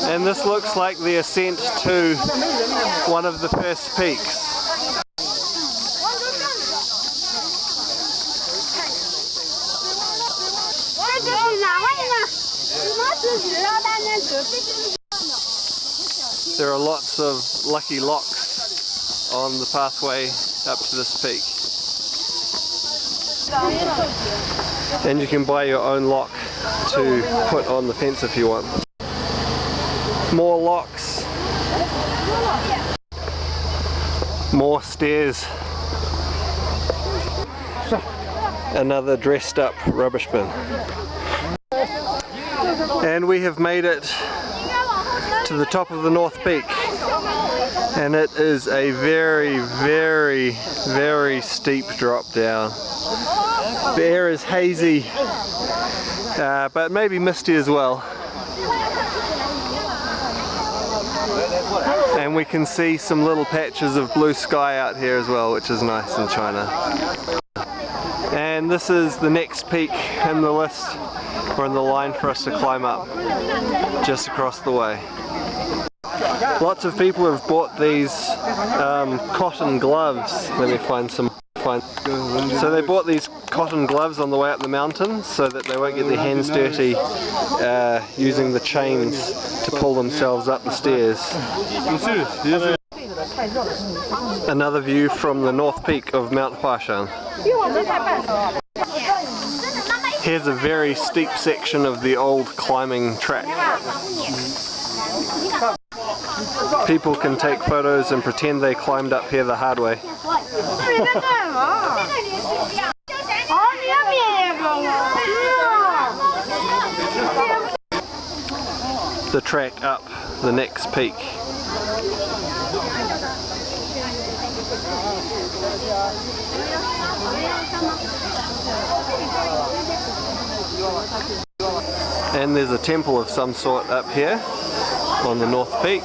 And this looks like the ascent to one of the first peaks. There are lots of lucky locks on the pathway up to this peak. And you can buy your own lock to put on the fence if you want. More locks. More stairs. Another dressed up rubbish bin. And we have made it to the top of the North Peak. And it is a very, very, very steep drop down. The air is hazy, but maybe misty as well. And we can see some little patches of blue sky out here as well, which is nice in China. And this is the next peak in the list, or in the line for us to climb up, just across the way. Lots of people have bought these cotton gloves. Let me find some. So they bought these cotton gloves on the way up the mountain so that they won't get their hands dirty using the chains to pull themselves up the stairs. Another view from the North Peak of Mount Hua Shan. Here's a very steep section of the old climbing track. People can take photos and pretend they climbed up here the hard way. The track up the next peak. And there's a temple of some sort up here on the North Peak.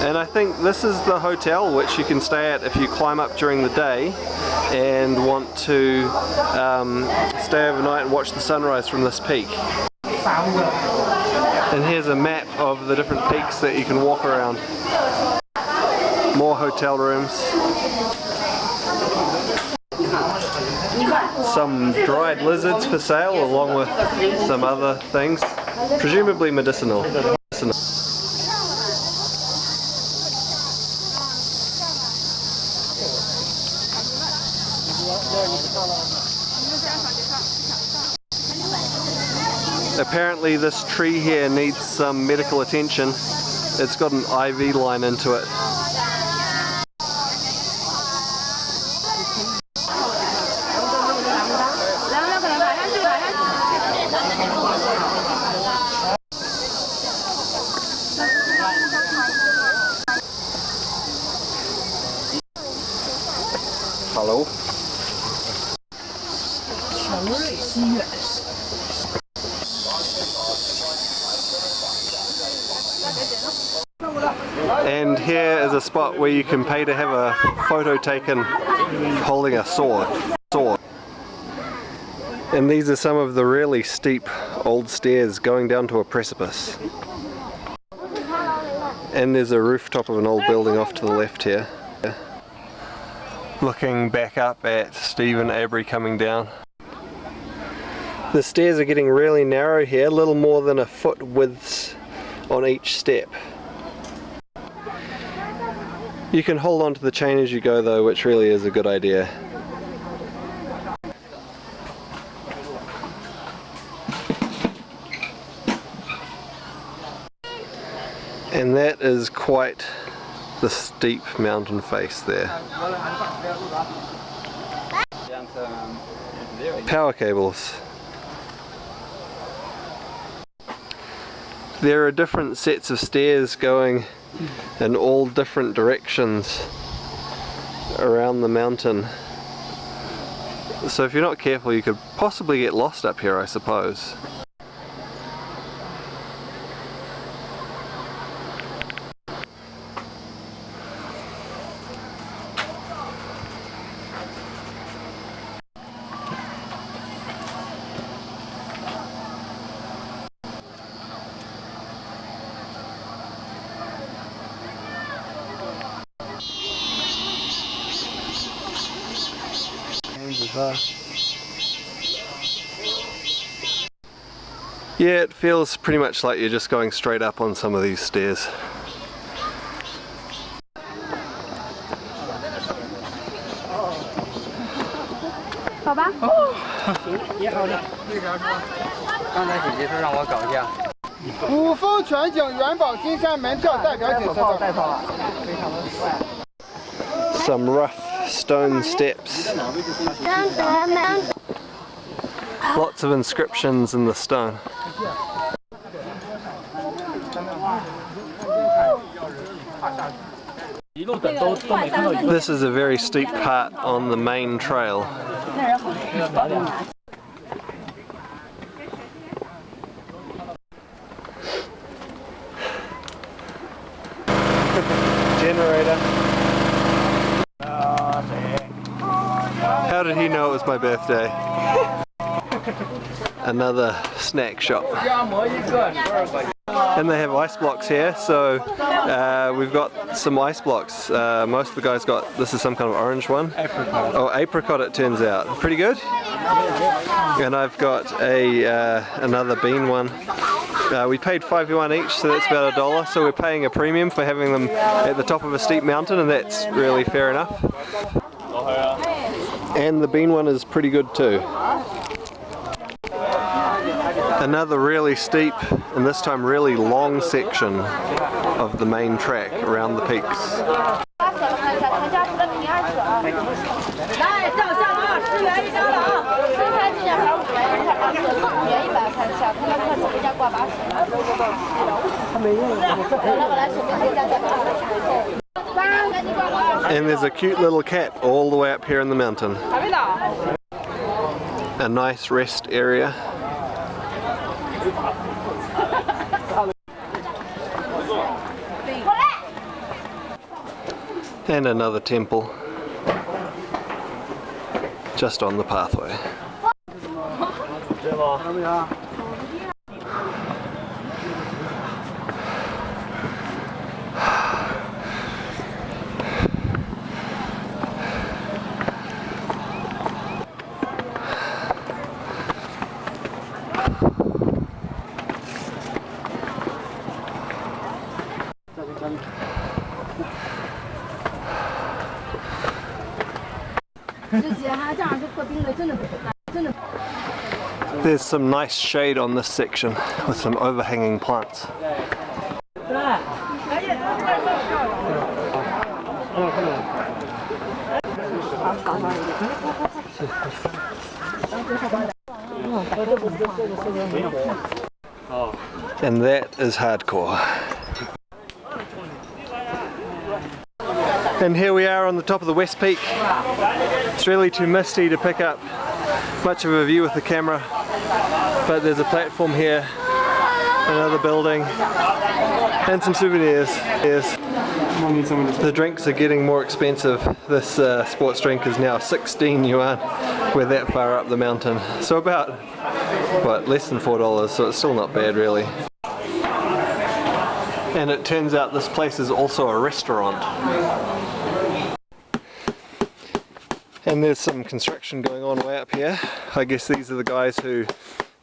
And I think this is the hotel which you can stay at if you climb up during the day and want to stay overnight and watch the sunrise from this peak. And here's a map of the different peaks that you can walk around. More hotel rooms. Some dried lizards for sale along with some other things, presumably medicinal. Apparently this tree here needs some medical attention. It's got an IV line into it. Hello. And here is a spot where you can pay to have a photo taken holding a sword. And these are some of the really steep old stairs going down to a precipice. And there's a rooftop of an old building off to the left here. Looking back up at Steve and Avery coming down. The stairs are getting really narrow here, a little more than a foot widths on each step. You can hold on to the chain as you go though, which really is a good idea. And that is quite the steep mountain face there. Power cables. There are different sets of stairs going in all different directions around the mountain. So if you're not careful you could possibly get lost up here, I suppose. Yeah, it feels pretty much like you're just going straight up on some of these stairs. Some rough stone steps. Lots of inscriptions in the stone. This is a very steep part on the main trail. Generator. How did he know it was my birthday? Another snack shop. And they have ice blocks here, so we've got some ice blocks. Most of the guys got, this is some kind of orange one. Apricot. Oh, apricot it turns out. Pretty good. And I've got another bean one. We paid 5 yuan each, so that's about $1. So we're paying a premium for having them at the top of a steep mountain, and that's really fair enough. And the bean one is pretty good too. Another really steep, and this time really long section of the main track around the peaks. And there's a cute little cat all the way up here in the mountain. A nice rest area. And another temple just on the pathway. There's some nice shade on this section with some overhanging plants. And that is hardcore. And here we are on the top of the West Peak. It's really too misty to pick up much of a view with the camera, but there's a platform here, another building, and some souvenirs. The drinks are getting more expensive. This sports drink is now 16 yuan. We're that far up the mountain. So about, what, less than $4, so it's still not bad really. And it turns out this place is also a restaurant. And there's some construction going on way up here. I guess these are the guys who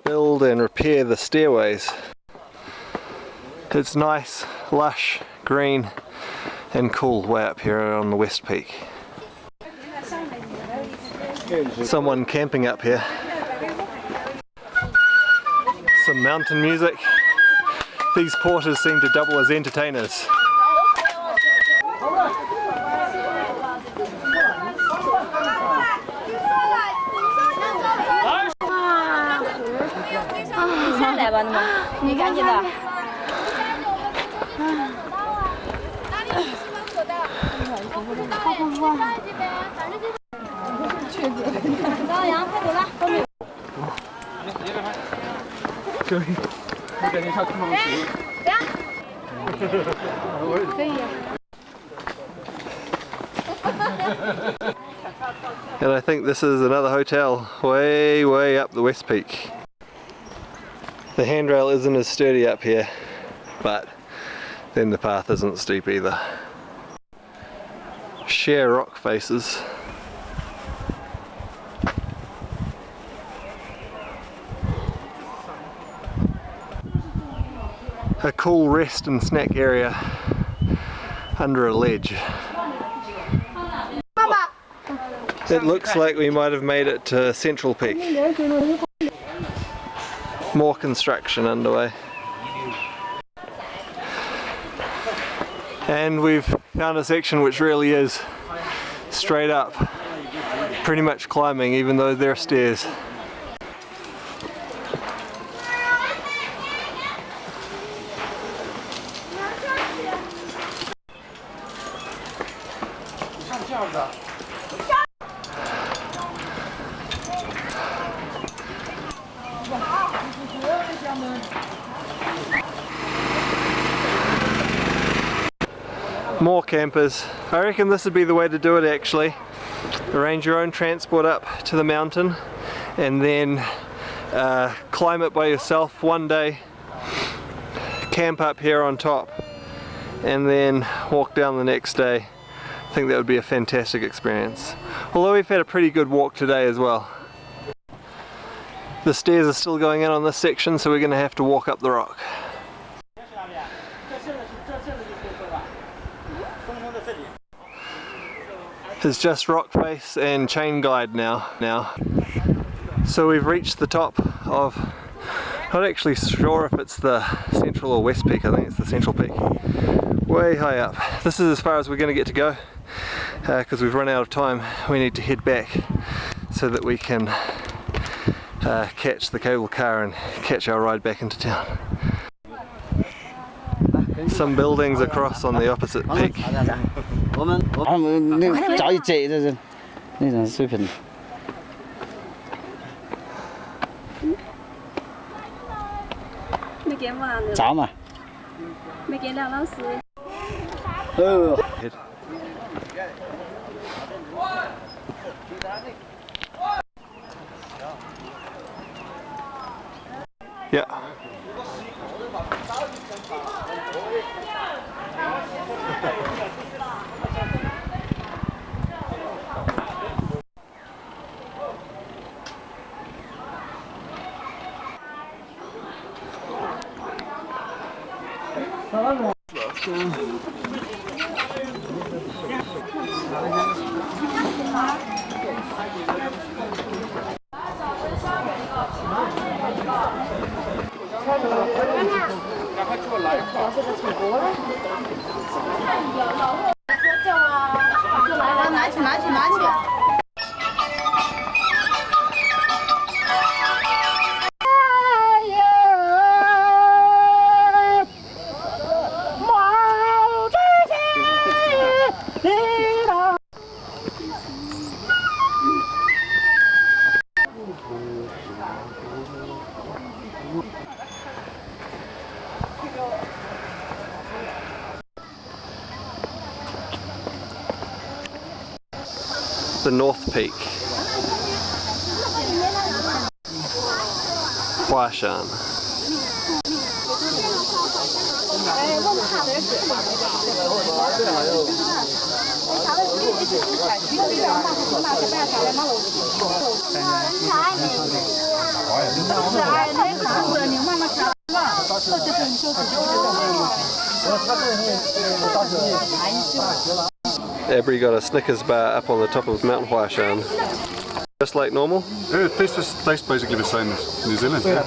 build and repair the stairways. It's nice, lush, green and cool way up here on the West Peak. Someone camping up here. Some mountain music. These porters seem to double as entertainers. And I think this is another hotel way up the West Peak. The handrail isn't as sturdy up here, but then the path isn't steep either. Sheer rock faces. a cool rest and snack area under a ledge. It looks like we might have made it to Central Peak. More construction underway. And we've found a section which really is straight up, pretty much climbing even though there are stairs. More campers. I reckon this would be the way to do it actually. Arrange your own transport up to the mountain and then climb it by yourself one day, camp up here on top and then walk down the next day. I think that would be a fantastic experience. Although we've had a pretty good walk today as well. The stairs are still going in on this section, so we're going to have to walk up the rock. It's just rock face and chain guide now. So we've reached the top of, not actually sure if it's the central or west peak, I think it's the central peak. Way high up. This is as far as we're going to get to go because we've run out of time. We need to head back so that we can catch the cable car and catch our ride back into town. Some buildings across on the opposite peak. Yeah. The North Peak, Hua Shan. Abri got a Snickers bar up on the top of Mount Hua Shan. Just like normal? Yeah, it tastes basically the same as New Zealand. Yeah.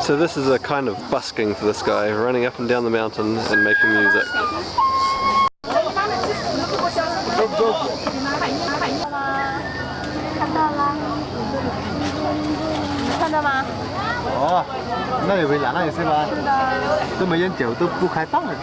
So this is a kind of busking for this guy, running up and down the mountain and making music. Oh, 那也会来那也是吧？都没人走，都不开放了。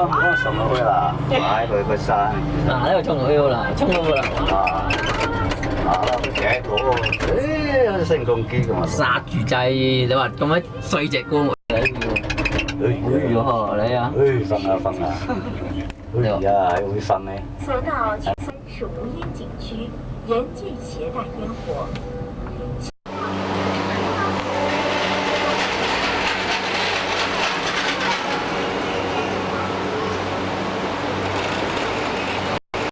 唔該上落去啦，買佢個山。嗱，呢個衝落去啦，衝到啦。嘅嗰，升降機咁啊。剎住掣，你話咁樣碎隻光。如何你啊？瞓啊瞓啊！哎呀，會瞓咩？索道是无烟景区，严禁携带烟火。